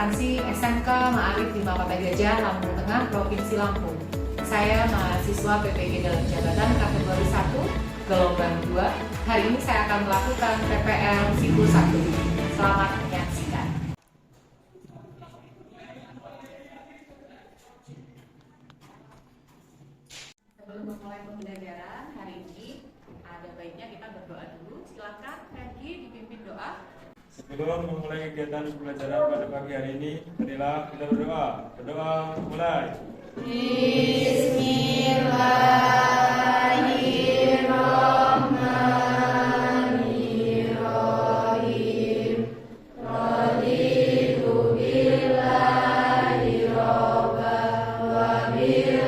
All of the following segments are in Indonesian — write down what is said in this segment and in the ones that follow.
instansi SMK Ma'arif 5 Kota Gajah, Lampung Tengah, Provinsi Lampung. Saya mahasiswa PPG dalam jabatan kategori 1, gelombang 2. Hari ini saya akan melakukan PPL Siku 1. Selamat menyaksikan. Sebelum memulai pembelajaran hari ini, ada baiknya kita berdoa dulu. Silakan, Fergie dipimpin doa. Sebelum memulai kegiatan pembelajaran pada pagi hari ini, marilah kita berdoa. Berdoa mulai. Bismillahirrahmanirrahim. Raditu billahi robban wa bil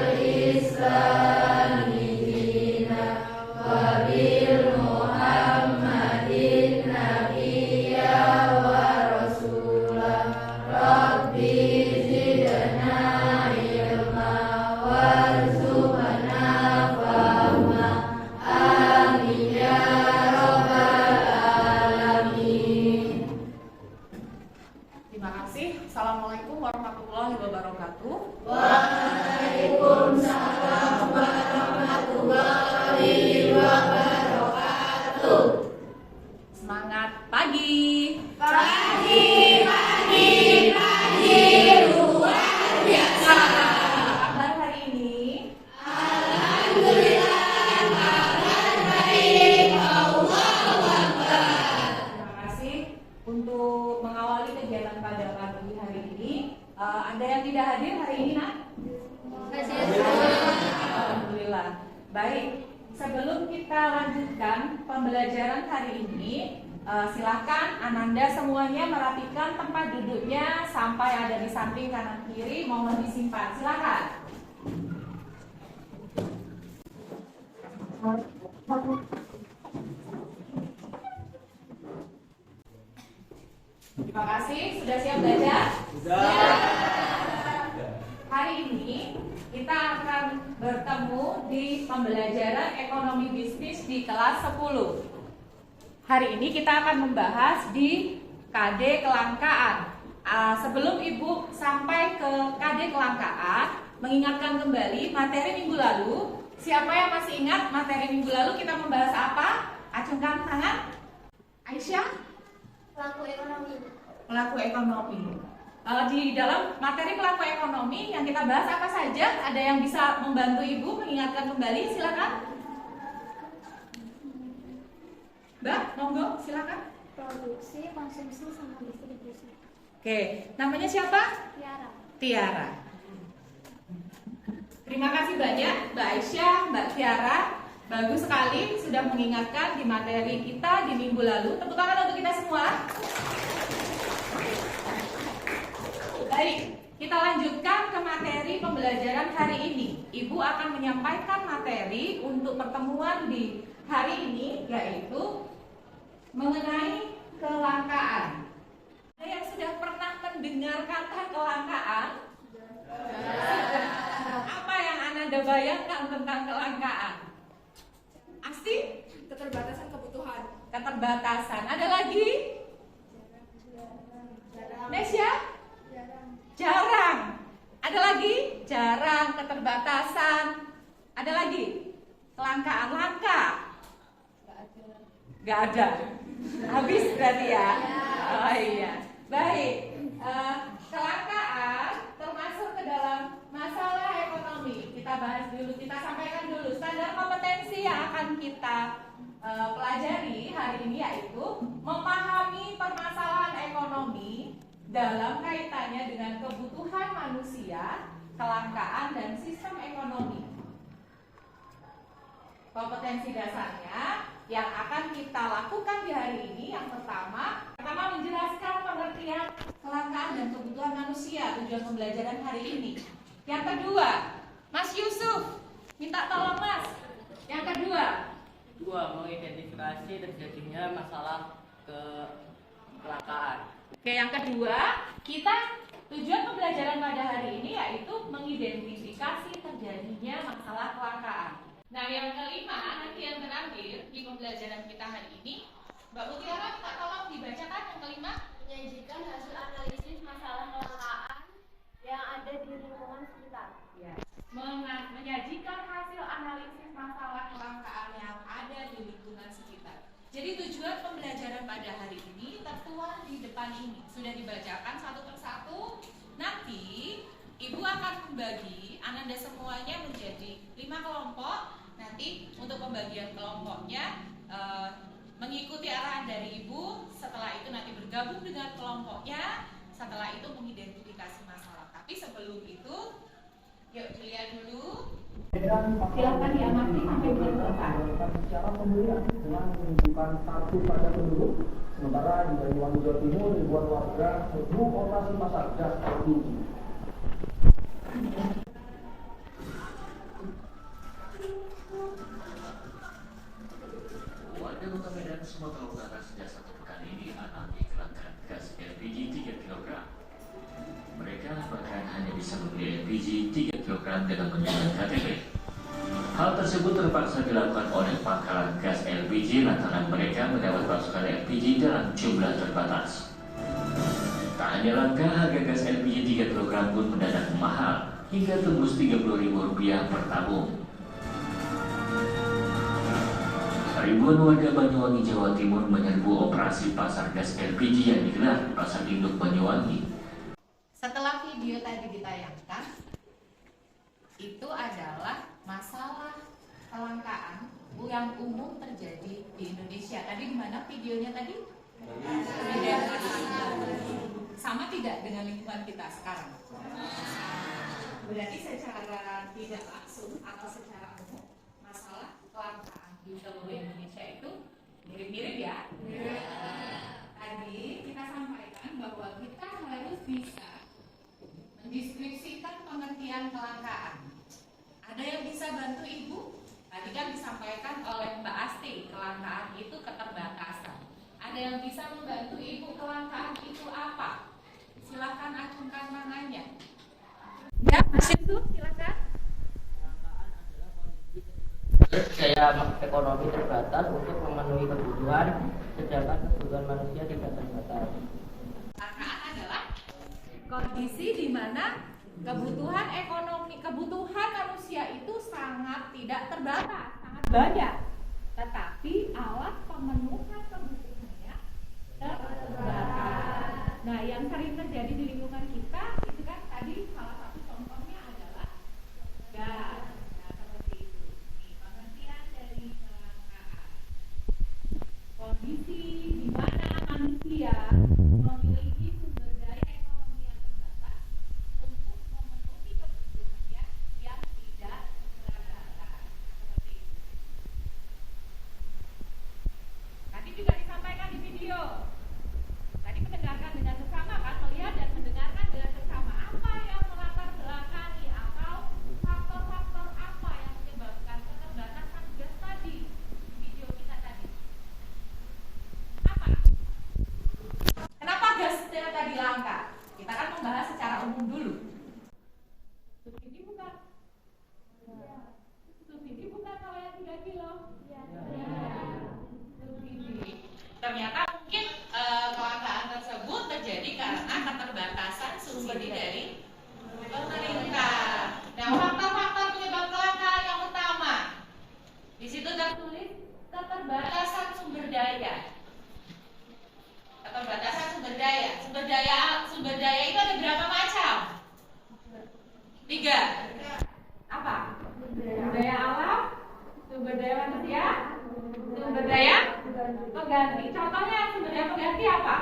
islami dinan wa bil muhammadin nabiyya wa rasulah. Rabbi zidna ilma warzuqna fahma. Amin ya rabbal alamin. Terima kasih. Assalamualaikum warahmatullahi wabarakatuh. Waalaikumsalam warahmatullahi wabarakatuh. Semangat pagi. Pagi luar biasa. Kabar hari ini? Alhamdulillah, kabar baik. Allahu Akbar. Terima kasih. Untuk mengawali kegiatan pada pagi hari ini, ada yang tidak hadir hari ini, Nak? Alhamdulillah. Baik, sebelum kita lanjutkan pembelajaran hari ini, silakan Ananda semuanya merapikan tempat duduknya sampai ada di samping kanan kiri, mohon disimpan. Silakan. Terima kasih. Sudah siap belajar? Sudah. Hari ini kita akan bertemu di pembelajaran ekonomi bisnis di kelas 10. Hari ini kita akan membahas di KD kelangkaan. Sebelum Ibu sampai ke KD kelangkaan, mengingatkan kembali materi minggu lalu. Siapa yang masih ingat materi minggu lalu kita membahas apa? Acungkan tangan. Aisyah? Pelaku ekonomi. Pelaku ekonomi. Di dalam materi pelaku ekonomi yang kita bahas apa saja? Ada yang bisa membantu Ibu mengingatkan kembali? Silakan. Mbak, monggo, silakan. Produksi, konsumsi, sama distribusi. Oke, namanya siapa? Tiara. Tiara. Terima kasih banyak Mbak Aisyah, Mbak Tiara. Bagus sekali sudah mengingatkan di materi kita di minggu lalu. Tepuk tangan untuk kita semua. Baik, kita lanjutkan ke materi pembelajaran hari ini. Ibu akan menyampaikan materi untuk pertemuan di hari ini, yaitu mengenai kelangkaan. Ada yang sudah pernah mendengar kata kelangkaan? Apa yang Anda bayangkan tentang kelangkaan? Asli? Keterbatasan kebutuhan. Keterbatasan. Ada lagi? Nesya? Jarang. Ada lagi? Jarang, keterbatasan. Ada lagi? Kelangkaan, langka. Gak ada. Habis berarti ya? Oh iya. Baik. Kelangkaan termasuk ke dalam masalah ekonomi. Kita bahas dulu, kita sampaikan dulu standar kompetensi yang akan kita pelajari hari ini, yaitu memahami permasalahan ekonomi dalam kaitannya dengan kebutuhan manusia, kelangkaan, dan sistem ekonomi. Kompetensi dasarnya yang akan kita lakukan di hari ini, yang pertama menjelaskan pengertian kelangkaan dan kebutuhan manusia, tujuan pembelajaran hari ini. Yang kedua, Mas Yusuf, minta tolong Mas. Yang kedua, mengidentifikasi terjadinya masalah kelangkaan. Oke, yang kedua, tujuan pembelajaran pada hari ini yaitu mengidentifikasi terjadinya masalah kelangkaan. Nah, yang kelima, nanti yang terakhir di pembelajaran kita hari ini, Mbak Mutiara minta tolong dibacakan yang kelima. Menyajikan hasil analisis masalah lingkungan sekitar. Ya. Menyajikan hasil analisis masalah kelangkaan yang ada di lingkungan sekitar. Jadi tujuan pembelajaran pada hari ini tertuang di depan ini. Sudah dibacakan satu persatu. Nanti Ibu akan membagi Ananda semuanya menjadi 5 kelompok. Nanti untuk pembagian kelompoknya mengikuti arahan dari Ibu. Setelah itu nanti bergabung dengan kelompoknya. Setelah itu mengidentifikasi masalah. Tapi sebelum itu, yuk dilihat dulu. Silakan diamati sampai bulan selesai. Secara pemilihan dengan menunjukkan kartu tanda penduduk, sementara di Banyuwangi Jawa Timur ribuan warga serbu operasi pasar gas LPG. Warga Kota Medan, Sumatera Utara sejak 1 pekan ini alami kelangkaan gas LPG 3 kg. Mereka bahkan hanya bisa membeli LPG 3 kg dengan menunjukkan KTP. Hal tersebut terpaksa dilakukan oleh pangkalan gas LPG lantaran mereka mendapat pasokan LPG dalam jumlah terbatas. Tak hanya langka, harga gas LPG 3 kg pun mendadak mahal hingga tembus Rp30.000 per tabung. Ribuan warga Banyuwangi, Jawa Timur menyerbu operasi pasar gas LPG yang digelar di Pasar Induk Banyuwangi. Setelah video tadi ditayangkan, itu adalah masalah kelangkaan yang umum terjadi di Indonesia. Tadi di mana videonya tadi? Sama tidak dengan lingkungan kita sekarang? Berarti secara tidak langsung atau secara umum masalah kelangkaan di seluruh Indonesia itu mirip-mirip ya? Tadi kita sampaikan bahwa kita harus bisa mendeskripsikan pengertian kelangkaan. Ada yang bisa bantu Ibu? Tadi kan disampaikan oleh Mbak Asti, kelangkaan itu keterbatasan. Ada yang bisa membantu Ibu, kelangkaan itu apa? Silakan acungkan tangannya. Ya, Mas Yusuf, silakan. Daya ekonomi terbatas untuk memenuhi kebutuhan, sedangkan kebutuhan manusia tidak terbatas. Kelangkaan adalah kondisi di mana kebutuhan ekonomi, kebutuhan manusia itu sangat tidak terbatas, sangat banyak. Tetapi alat pemenuhan kebutuhannya terbatas. Nah, yang sering terjadi di lingkungan kita itu kan tadi salah satu contohnya adalah gas. Nah, seperti itu. Nih, pengertian dari kelangkaan. Kondisi di mana manusia memiliki sumber daya ekonomi yang terbatas untuk memenuhi kebutuhannya yang tidak terbatas. Seperti itu. Tadi juga disampaikan di video. Tadi mendengarkan dengan seksama kan, melihat dan mendengarkan dengan seksama apa yang melatar belakangi atau faktor-faktor apa yang menyebabkan keterbatasan gas tadi di video kita tadi. Apa? Kenapa gasnya tadi langka? Kita kan membahas secara umum dulu. Subsidi bukan? Subsidi bukan kalau yang 3 kilo? Ya. Subsidi. Ternyata mungkin kelangkaan tersebut terjadi karena keterbatasan subsidi dari pemerintah. Nah, faktor-faktor penyebab kelangkaan yang utama di situ tertulis keterbatasan sumber daya. Keterbatasan sumber daya. Sumber daya itu ada berapa macam? 3. Apa? Sumber daya alam, sumber daya manusia, sumber daya pengganti. Contohnya sumber daya pengganti apa?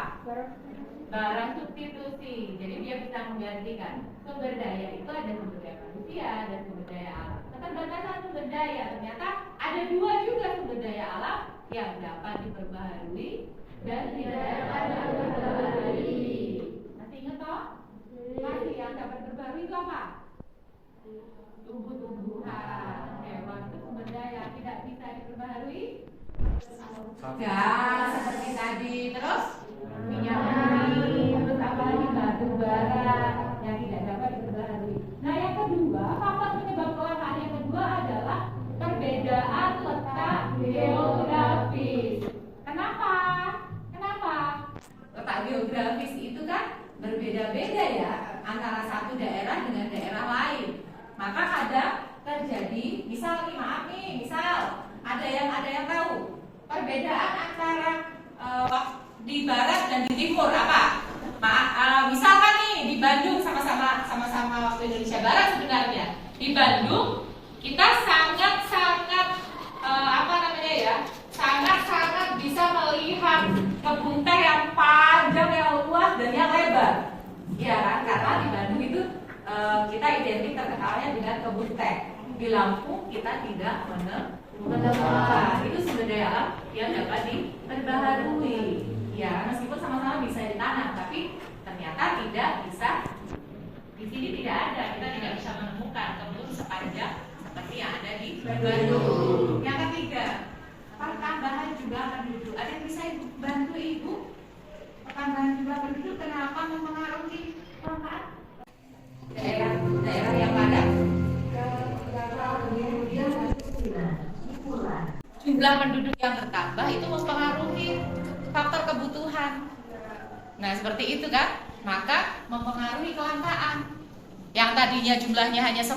Barang substitusi. Jadi dia bisa menggantikan. Sumber daya itu ada sumber daya manusia dan sumber daya alam. Keterbatasan sumber daya ternyata ada 2 juga sumber daya alam yang dapat diperbaharui dan tidak dapat diperbaharui. Masih ingat toh? Masih yang dapat diperbaharui itu apa? Tumbuh-tumbuhan, hewan itu sumber daya tidak bisa diperbaharui. Gas seperti tadi, terus minyak bumi, terus apa lagi batu bara yang tidak dapat diperbaharui. Nah, yang kedua, faktor penyebab kelangkaan yang kedua adalah perbedaan letak geografis. Kenapa? Letak geografis itu kan berbeda-beda ya antara satu daerah dengan daerah Jadi misal nih, maaf nih, misal ada yang tahu perbedaan antara di barat dan di timur apa? Misalkan nih di Bandung sama-sama waktu Indonesia Barat sebenarnya. Di Bandung kita sangat sangat bisa melihat kebun teh yang panjang, yang luas dan yang lebar. Ya kan? Karena di Bandung itu kita identik terkenalnya dengan kebun teh. Di Lampung kita tidak menemukan. Itu sumber daya alam yang dapat diperbaharui. Ya, meskipun sama-sama bisa ditanam, tapi ternyata tidak bisa. Di sini tidak ada, kita tidak bisa menemukan kebun sepanjang seperti yang ada di Bandung. Yang ketiga, pertambahan jumlah penduduk. Ada yang bisa bantu Ibu? Pertambahan jumlah penduduk kenapa mempengaruhi kelangkaan? Daerah yang padat. Jumlah penduduk yang bertambah itu mempengaruhi faktor kebutuhan. Nah, seperti itu kan? Maka mempengaruhi kelangkaan. Yang tadinya jumlahnya hanya 10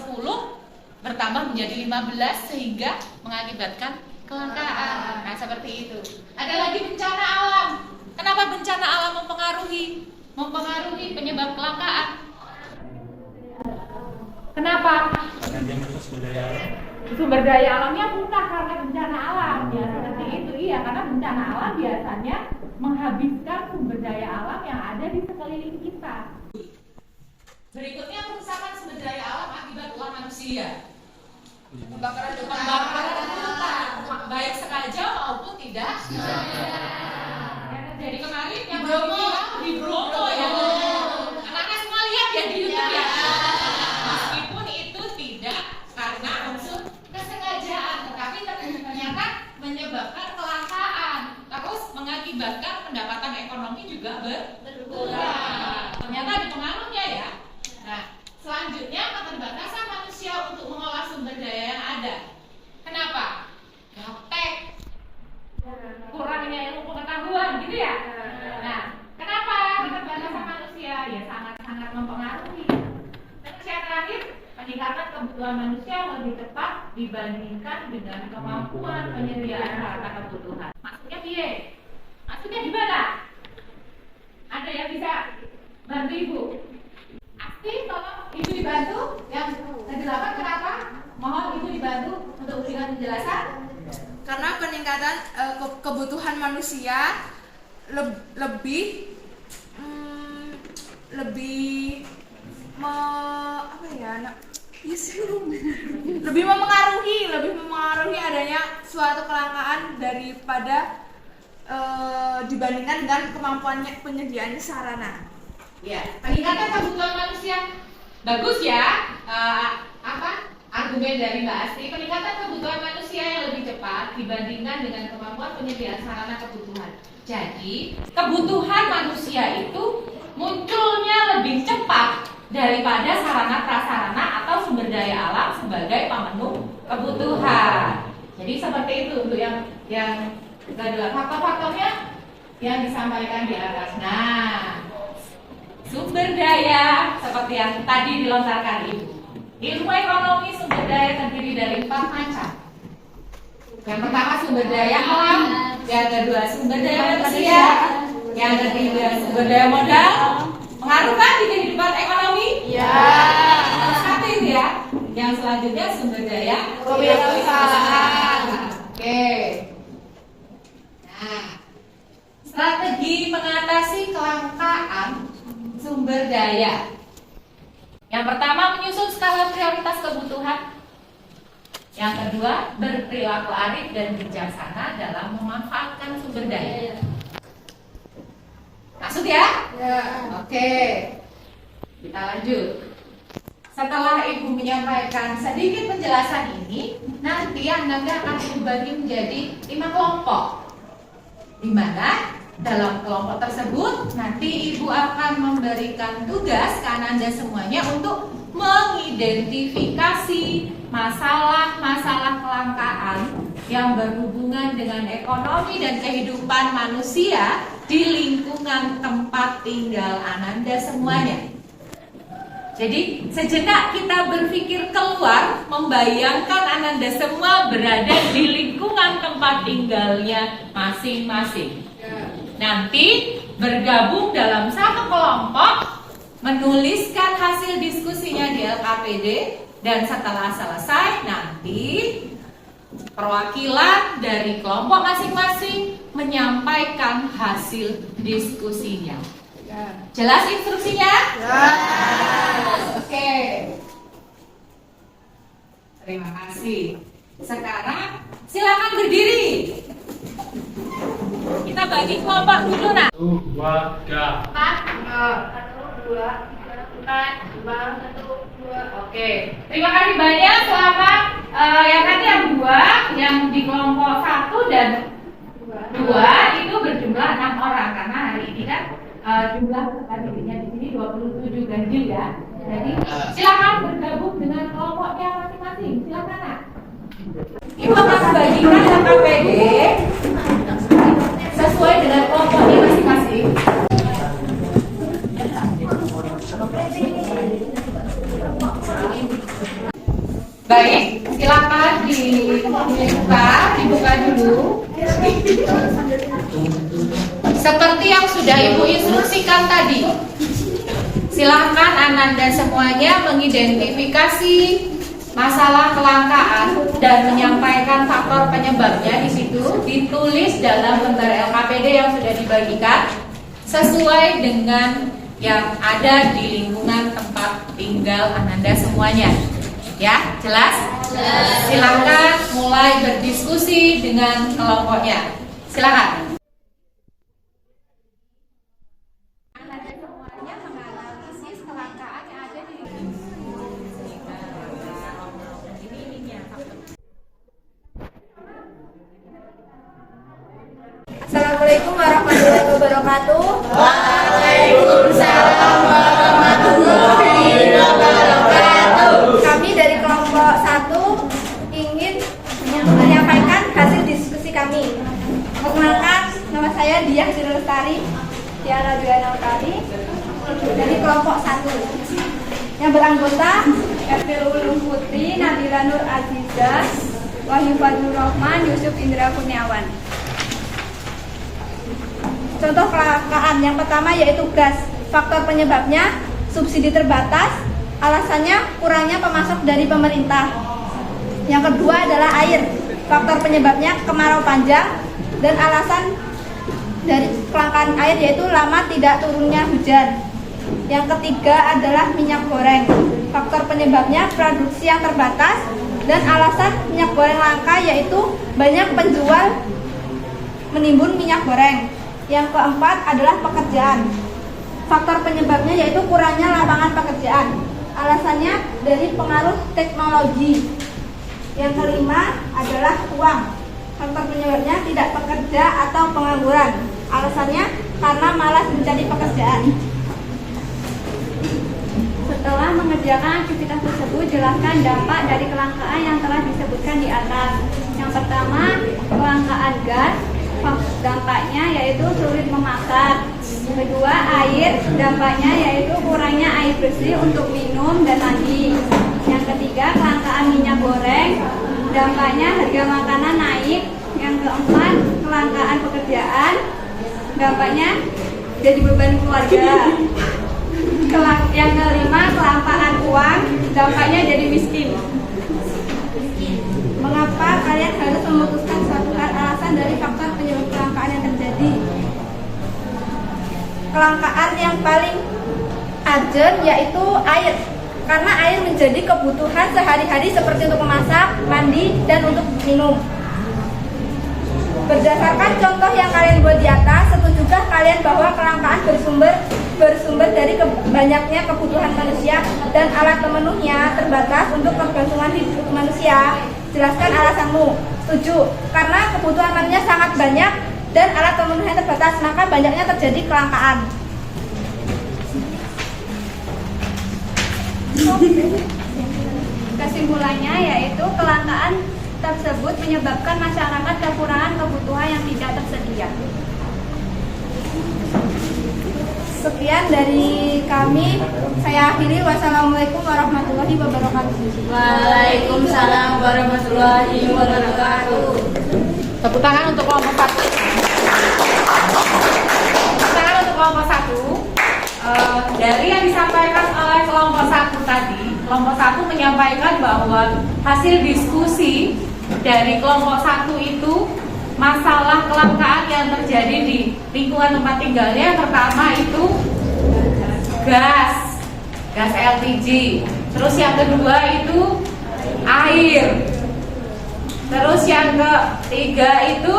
bertambah menjadi 15 sehingga mengakibatkan kelangkaan. Nah, seperti itu. Ada lagi bencana alam. Kenapa bencana alam mempengaruhi penyebab kelangkaan? Kenapa? Karena dia merusak sumber daya alam. Sumber daya alamnya punah karena bencana alam. Ya, seperti itu. Iya, karena bencana alam biasanya menghabiskan sumber daya alam yang ada di sekeliling kita. Berikutnya kerusakan sumber daya alam akibat ulah manusia. Pembakaran hutan, baik sengaja maupun tidak. Jadi kemarin yang di Bromo ya, anaknya semua lihat ya di YouTube ya. Meskipun itu tidak karena unsur kesengajaan, tetapi ternyata menyebabkan kelangkaan, terus mengakibatkan pendapatan ekonomi juga berkurang. Ternyata ada pengaruhnya ya. Nah, selanjutnya keterbatasan manusia untuk mengolah sumber daya yang ada. Kenapa? Gaptek, kurangnya ilmu pengetahuan gitu ya. Nah, kenapa keterbatasan manusia? Ya sangat mempengaruhi. Terus yang terakhir, peningkatan kebutuhan manusia lebih cepat dibandingkan dengan kemampuan penyediaan harta kebutuhan. Maksudnya piye? Maksudnya gimana? Ada yang bisa bantu Ibu? Asti, tolong Ibu dibantu. Yang ke-8 kenapa? Mohon Ibu dibantu untuk memberikan penjelasan. Karena peningkatan kebutuhan manusia lebih memengaruhi adanya suatu kelangkaan daripada dibandingkan dengan kemampuannya penyediaan sarana. Ya, peningkatan kebutuhan manusia bagus ya. Argumen dari Mbak Asti, peningkatan kebutuhan manusia yang lebih cepat dibandingkan dengan kemampuan penyediaan sarana kebutuhan. Jadi, kebutuhan manusia itu munculnya lebih cepat daripada sarana prasarana atau sumber daya alam sebagai pemenuh kebutuhan. Jadi seperti itu untuk yang kedua, faktor-faktornya yang disampaikan di atas. Nah, sumber daya seperti yang tadi dilontarkan Ibu. Ilmu ekonomi sumber daya terdiri dari 4 macam. Yang pertama sumber daya alam, yang kedua sumber daya manusia, yang ketiga sumber daya modal. Pengaruh kan di kehidupan ekonomi? Ya. Satu itu ya. Yang selanjutnya sumber daya kewirausahaan. Oke. Nah, strategi mengatasi kelangkaan sumber daya. Yang pertama, menyusun skala prioritas kebutuhan. Yang kedua, berperilaku arif dan bijaksana dalam memanfaatkan sumber daya. Maksud ya? Ya. Oke. Kita lanjut. Setelah Ibu menyampaikan sedikit penjelasan ini, nanti Anda akan dibagi menjadi 5 kelompok. Di mana dalam kelompok tersebut nanti Ibu akan memberikan tugas ke Anda semuanya untuk mengidentifikasi masalah-masalah kelangkaan yang berhubungan dengan ekonomi dan kehidupan manusia di lingkungan tempat tinggal Ananda semuanya. Jadi sejenak kita berpikir keluar, membayangkan Ananda semua berada di lingkungan tempat tinggalnya masing-masing. Nanti bergabung dalam satu kelompok, menuliskan hasil diskusinya di LKPD, dan setelah selesai nanti perwakilan dari kelompok masing-masing menyampaikan hasil diskusinya. Jelas instruksinya? Oke. Terima kasih. Sekarang silakan berdiri. Kita bagi kelompok dulu, nak. 1, 2, 3. 1, 2, 4, 5, 1, 2. Oke. Terima kasih banyak. Selamat. Yang tadi yang 2, yang di kelompok 1 dan 2 itu berjumlah 6 orang karena hari ini kan jumlah peserta didiknya di sini 27 ganjil ya. Jadi silakan bergabung dengan kelompoknya masing-masing. Silakan, nak. Ibu akan bagikan LKPD sesuai dengan kelompoknya masing-masing. Baik, silakan dibuka dulu. Seperti yang sudah Ibu instruksikan tadi, silahkan Ananda semuanya mengidentifikasi masalah kelangkaan dan menyampaikan faktor penyebabnya di situ, ditulis dalam lembar LKPD yang sudah dibagikan sesuai dengan yang ada di lingkungan tempat tinggal Ananda semuanya. Ya, jelas? Silahkan mulai berdiskusi dengan kelompoknya. Silahkan. Assalamualaikum warahmatullahi wabarakatuh. Waalaikumsalam warahmatullahi wabarakatuh. Kami dari kelompok 1 ingin menyampaikan hasil diskusi kami. Perkenalkan, nama saya Diah Sri Lestari, Tiara Duyana Utari, dari kelompok 1 yang beranggota Ertil Ulum Putri, Nabila Nur Azizah, Wahyu Fadlur Rahman, Yusuf Indra Kurniawan. Contoh kelangkaan yang pertama yaitu gas. Faktor penyebabnya subsidi terbatas, alasannya kurangnya pemasok dari pemerintah. Yang kedua adalah air. Faktor penyebabnya kemarau panjang dan alasan dari kelangkaan air yaitu lama tidak turunnya hujan. Yang ketiga adalah minyak goreng. Faktor penyebabnya produksi yang terbatas dan alasan minyak goreng langka yaitu banyak penjual menimbun minyak goreng. Yang keempat adalah pekerjaan. Faktor penyebabnya yaitu kurangnya lapangan pekerjaan. Alasannya dari pengaruh teknologi. Yang kelima adalah uang. Faktor penyebabnya tidak bekerja atau pengangguran. Alasannya karena malas mencari pekerjaan. Setelah mengerjakan aktivitas tersebut, jelaskan dampak dari kelangkaan yang telah disebutkan di atas. Yang pertama, kelangkaan gas. Dampaknya yaitu sulit memasak. Kedua, air. Dampaknya yaitu kurangnya air bersih untuk minum dan mandi. Yang ketiga, kelangkaan minyak goreng. Dampaknya harga makanan naik. Yang keempat, kelangkaan pekerjaan. Dampaknya jadi beban keluarga. Yang kelima, kelangkaan uang. Dampaknya jadi miskin. Mengapa kalian harus memutuskan suatu hal? Alasan dari faktor penyebab kelangkaan yang terjadi. Kelangkaan yang paling urgent yaitu air. Karena air menjadi kebutuhan sehari-hari seperti untuk memasak, mandi, dan untuk minum. Berdasarkan contoh yang kalian buat di atas, setujukah kalian bahwa kelangkaan bersumber dari banyaknya kebutuhan manusia dan alat pemenuhnya terbatas untuk keberlangsungan hidup manusia? Jelaskan alasanmu. Setuju. Karena kebutuhan manusia sangat banyak dan alat pemenuhnya terbatas, maka banyaknya terjadi kelangkaan. Kesimpulannya yaitu kelangkaan tersebut menyebabkan masyarakat kekurangan kebutuhan yang tidak tersedia. Sekian dari kami. Saya akhiri. Wassalamualaikum warahmatullahi wabarakatuh. Waalaikumsalam warahmatullahi wabarakatuh. Tepuk tangan untuk kelompok 1. Tepuk tangan untuk kelompok 1. Dari yang disampaikan oleh kelompok 1 tadi, kelompok 1 menyampaikan bahwa hasil diskusi dari kelompok 1 itu masalah kelangkaan yang terjadi di lingkungan tempat tinggalnya. Yang pertama itu gas LPG. Terus yang kedua itu air. Terus yang ketiga itu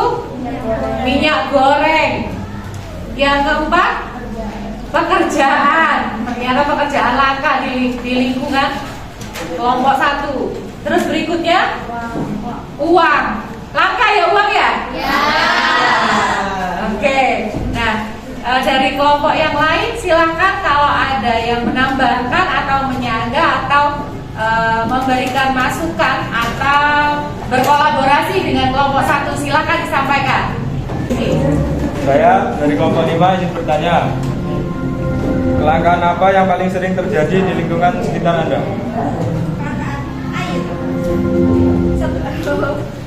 minyak goreng. Yang keempat pekerjaan. Ternyata pekerjaan langka di lingkungan kelompok 1. Terus berikutnya uang. Langka ya uang ya? Ya. Oke. Nah, dari kelompok yang lain silakan kalau ada yang menambahkan atau menyanggah atau memberikan masukan atau berkolaborasi dengan kelompok 1, silakan disampaikan. Saya dari kelompok 5 ingin bertanya, kelangkaan apa yang paling sering terjadi di lingkungan sekitar Anda? Air.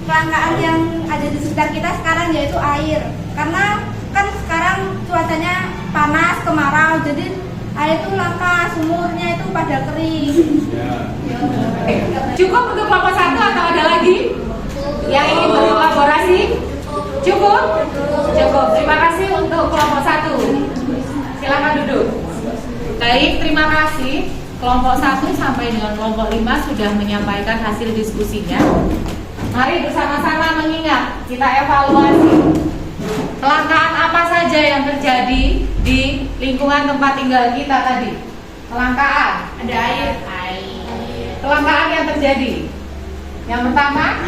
Kelangkaan yang ada di sekitar kita sekarang yaitu air. Karena kan sekarang cuacanya panas, kemarau, jadi air itu langka, sumurnya itu pada kering. Cukup untuk kelompok 1 atau ada lagi yang ingin berkolaborasi? Cukup? Cukup. Terima kasih untuk kelompok 1. Silakan duduk. Baik, terima kasih. Kelompok 1 sampai dengan kelompok 5 sudah menyampaikan hasil diskusinya. Mari bersama-sama mengingat, kita evaluasi kelangkaan apa saja yang terjadi di lingkungan tempat tinggal kita tadi. Kelangkaan, ada air. Kelangkaan yang terjadi. Yang pertama,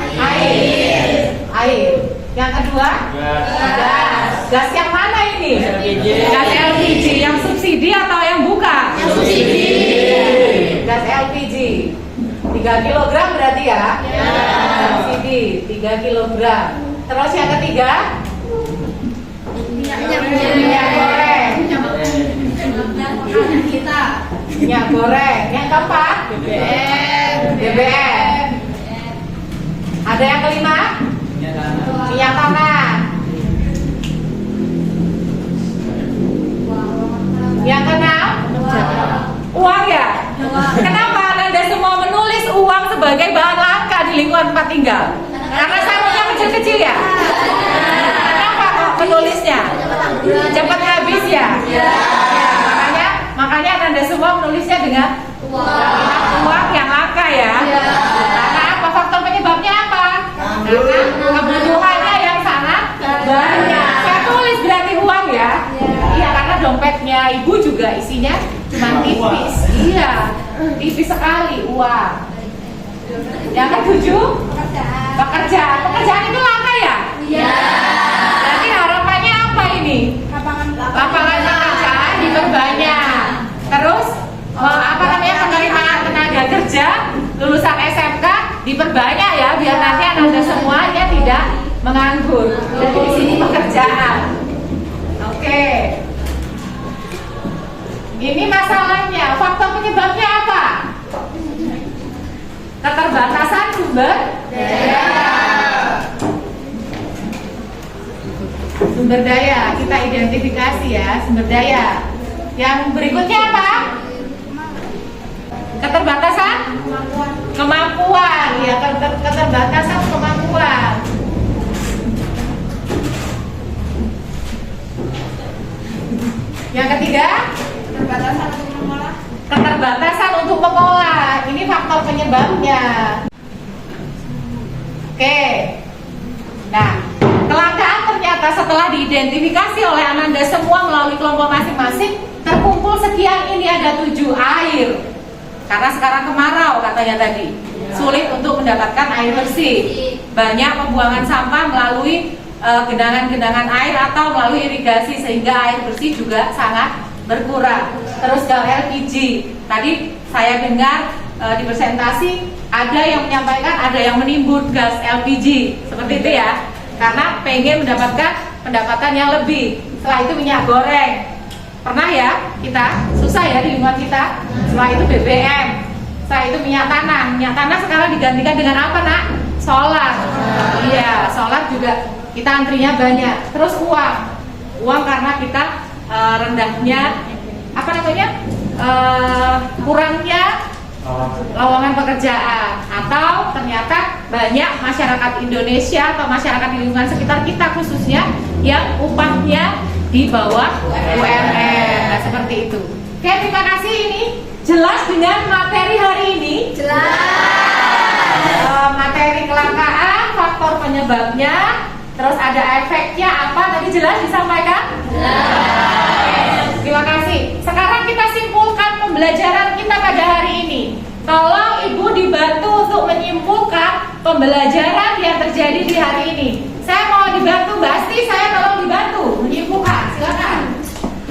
air. Yang kedua, gas. Gas yang mana ini? Gas LPG. Yang subsidi atau yang buka? Yang subsidi. Gas LPG 3 kg berarti ya? Subsidi 3 kg. Terus yang ketiga, minyak goreng. Minyak goreng. Yang keempat, BBM. Ada yang kelima, minyak tanah. Yang keenam, uang ya. Kenapa Anda semua menulis uang sebagai bahan langka di lingkungan tempat tinggal? Karena sarungnya kecil-kecil ya. Kenapa kok menulisnya? Cepat habis ya. Makanya Anda semua menulisnya dengan uang yang langka ya. Karena apa? Faktor penyebabnya apa? Karena kebutuhannya yang sangat banyak. Saya tulis berarti uang ya. Iya, karena dompetnya ibu juga isinya cuma tipis. Iya, tipis sekali uang. Yang ketujuh, pekerjaan. Pekerjaan itu langka ya? Iya. Berarti harapannya apa ini? Lapangan pekerjaan diperbanyak. Terus penerimaan tenaga kerja lulusan SMK diperbanyak ya, biar nanti Anda semuanya tidak menganggur. Jadi di sini pekerjaan. Oke. Ini masalahnya, faktor penyebabnya apa? Keterbatasan sumber daya. Sumber daya, kita identifikasi ya, sumber daya. Yang berikutnya apa? Keterbatasan kemampuan, ya, keterbatasan kemampuan. Yang ketiga, keterbatasan untuk mengolah. Ini faktor penyebabnya. Oke. Nah, kelangkaan ternyata setelah diidentifikasi oleh Ananda semua melalui kelompok masing-masing, terkumpul sekian. Ini ada 7 air. Karena sekarang kemarau katanya tadi, sulit untuk mendapatkan air bersih. Banyak pembuangan sampah melalui genangan-genangan air atau melalui irigasi, sehingga air bersih juga sangat berkurang. Terus gas LPG, tadi saya dengar di presentasi ada yang menyampaikan ada yang menimbun gas LPG seperti itu ya, karena pengen mendapatkan pendapatan yang lebih. Setelah itu minyak goreng. Pernah ya kita susah ya di lingkungan kita. Setelah itu BBM, setelah itu minyak tanah. Minyak tanah sekarang digantikan dengan apa, Nak? Solar. Iya, solar juga kita antrinya banyak. Terus uang karena kita rendahnya apa namanya, kurangnya lowongan pekerjaan, atau ternyata banyak masyarakat Indonesia atau masyarakat di lingkungan sekitar kita khususnya yang upahnya di bawah UMR. Nah, seperti itu. Oke, terima kasih. Ini jelas dengan materi hari ini. Jelas. Materi kelangkaan, faktor penyebabnya, terus ada efeknya apa, tadi jelas disampaikan? Jelas. Terima kasih. Sekarang kita simpulkan pembelajaran kita pada hari ini. Tolong Ibu dibantu untuk menyimpulkan pembelajaran yang terjadi di hari ini. Saya mau dibantu, Mbak Asti, saya tolong dibantu menyimpulkan. Silakan.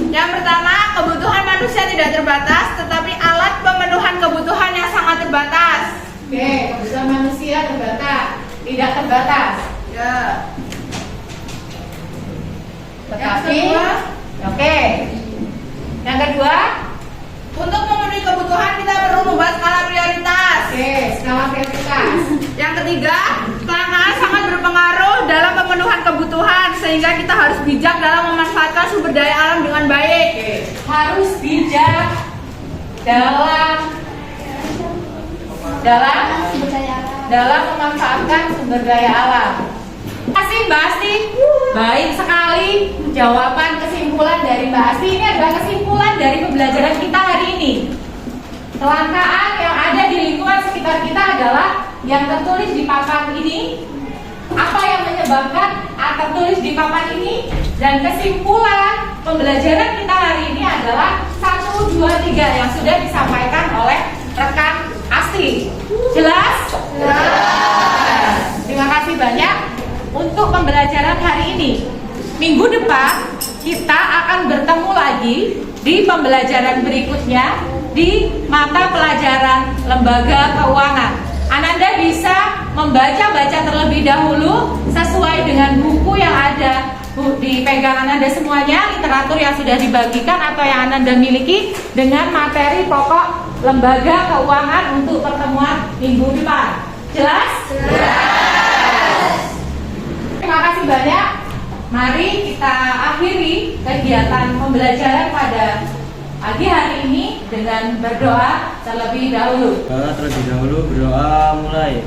Yang pertama, kebutuhan manusia tidak terbatas, tetapi alat pemenuhan kebutuhan yang sangat terbatas. Oke, kebutuhan manusia terbatas, tidak terbatas. Ya. Tetapi, oke. Yang kedua, Untuk memenuhi kebutuhan kita perlu membuat skala prioritas. oke, skala prioritas. Yang ketiga, kelangkaan sangat berpengaruh dalam pemenuhan kebutuhan, sehingga kita harus bijak dalam memanfaatkan sumber daya alam dengan baik. Oke, harus bijak dalam memanfaatkan sumber daya alam. Terima kasih Mbak Asti. Baik sekali jawaban kesimpulan dari Mbak Asti. Ini adalah kesimpulan dari pembelajaran kita hari ini. Kelangkaan yang ada di lingkungan sekitar kita adalah yang tertulis di papan ini. Apa yang menyebabkan tertulis di papan ini, dan kesimpulan pembelajaran kita hari ini adalah 1, 2, 3 yang sudah disampaikan oleh rekan Asti. Jelas? Jelas. Terima kasih banyak untuk pembelajaran hari ini. Minggu depan kita akan bertemu lagi di pembelajaran berikutnya di mata pelajaran lembaga keuangan. Ananda bisa membaca terlebih dahulu sesuai dengan buku yang ada di pegangan Anda semuanya, literatur yang sudah dibagikan atau yang Anda miliki dengan materi pokok lembaga keuangan untuk pertemuan minggu depan. Jelas? Jelas. Terima kasih banyak. Mari kita akhiri kegiatan pembelajaran pada pagi hari ini dengan berdoa terlebih dahulu. Terlebih dahulu berdoa mulai.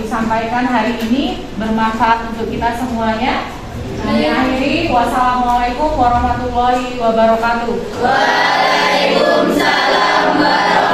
Sampaikan hari ini bermanfaat untuk kita semuanya. Kami akhiri. Wassalamualaikum warahmatullahi wabarakatuh. Waalaikumsalam warahmatullahi wabarakatuh.